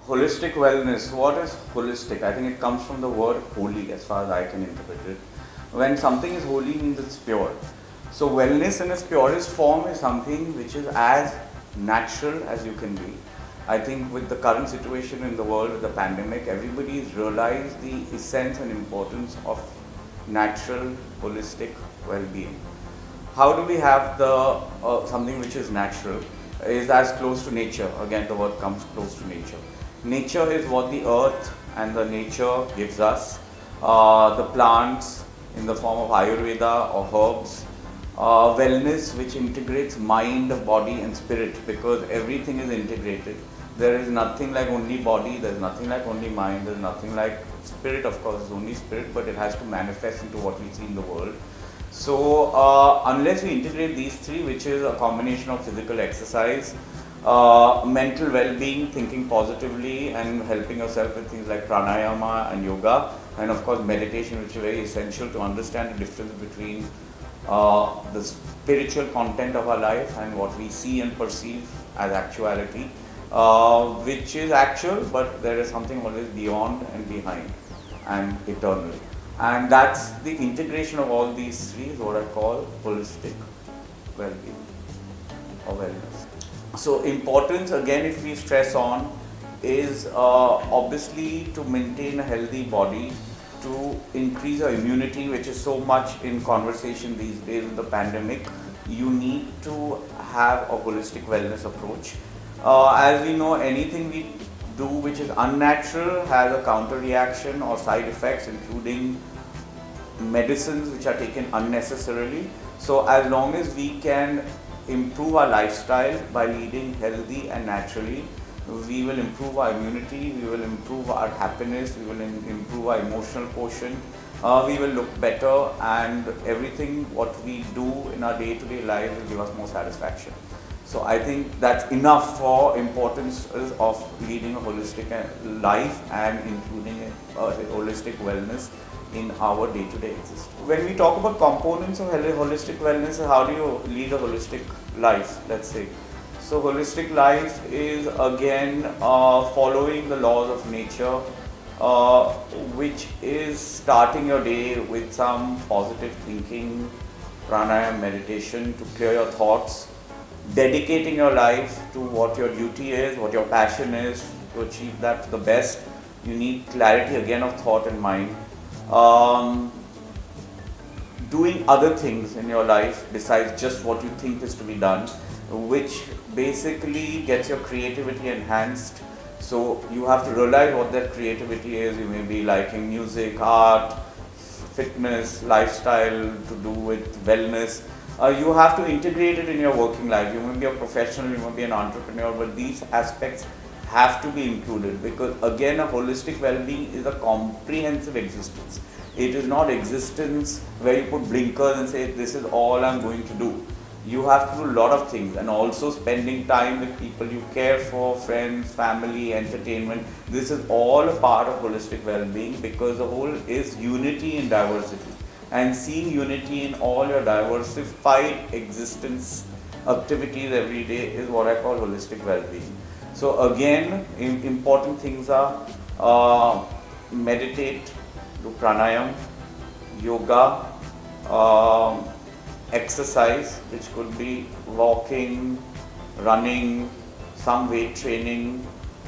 Holistic wellness. What is holistic? I think it comes from the word holy, as far as I can interpret it. When something is holy, means it's pure. So, wellness in its purest form is something which is as natural as you can be. I think with the current situation in the world, with the pandemic, everybody has realized the essence and importance of natural, holistic well-being. How do we have the something which is natural, is as close to nature? Again, the word comes close to nature. Nature is what the earth and the nature gives us. The plants in the form of Ayurveda or herbs. Wellness, which integrates mind, body and spirit, because everything is integrated. There is nothing like only body, there is nothing like only mind, there is nothing like spirit. Of course, it's only spirit, but it has to manifest into what we see in the world. So, unless we integrate these three, which is a combination of physical exercise, mental well-being, thinking positively, and helping yourself with things like pranayama and yoga, and of course meditation, which is very essential to understand the difference between the spiritual content of our life and what we see and perceive as actuality, which is actual, but there is something always beyond and behind and eternal. And that's the integration of all these three is what I call holistic well-being or wellness. So importance, again, if we stress on, is obviously to maintain a healthy body, to increase our immunity, which is so much in conversation these days with the pandemic. You need to have a holistic wellness approach. As we know, anything we do which is unnatural has a counter reaction or side effects, including medicines which are taken unnecessarily. So as long as we can improve our lifestyle by leading healthy and naturally, we will improve our immunity, we will improve our happiness, we will improve our emotional quotient, we will look better, and everything what we do in our day-to-day life will give us more satisfaction. So I think that's enough for importance of leading a holistic life and including a holistic wellness in our day-to-day existence. When we talk about components of holistic wellness, how do you lead a holistic life, let's say? So holistic life is again following the laws of nature, which is starting your day with some positive thinking, pranayama, meditation to clear your thoughts, dedicating your life to what your duty is, what your passion is. To achieve that to the best, you need clarity again of thought and mind. Doing other things in your life besides just what you think is to be done, which basically gets your creativity enhanced. So you have to realize what that creativity is. You may be liking music, art, fitness, lifestyle to do with wellness. You have to integrate it in your working life. You may be a professional, you may be an entrepreneur, but these aspects have to be included, because again, a holistic well-being is a comprehensive existence. It is not existence where you put blinkers and say, this is all I'm going to do. You have to do a lot of things, and also spending time with people you care for, friends, family, entertainment. This is all a part of holistic well-being, because the whole is unity in diversity. And seeing unity in all your diversified existence activities every day is what I call holistic well-being. So again, important things are meditate, do pranayam, yoga, exercise, which could be walking, running, some weight training,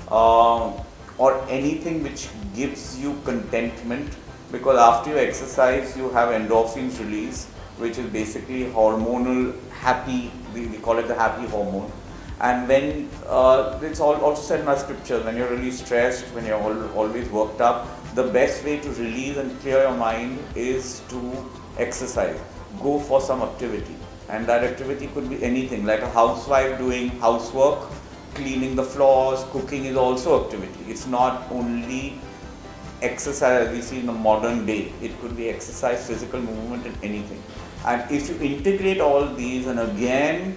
or anything which gives you contentment, because after you exercise you have endorphins release, which is basically hormonal happy, we call it the happy hormone. And when it's also said in our scriptures, when you're really stressed, when you're always worked up, the best way to release and clear your mind is to exercise. Go for some activity, and that activity could be anything, like a housewife doing housework, cleaning the floors, cooking is also activity. It's not only exercise as we see in the modern day. It could be exercise, physical movement, and anything. And if you integrate all these, and again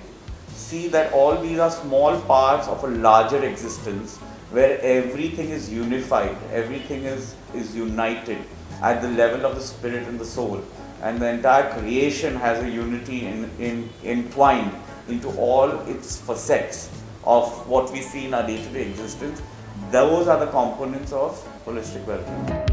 see that all these are small parts of a larger existence where everything is unified, everything is united at the level of the spirit and the soul, and the entire creation has a unity entwined into all its facets of what we see in our day-to-day existence. those are the components of holistic wellness.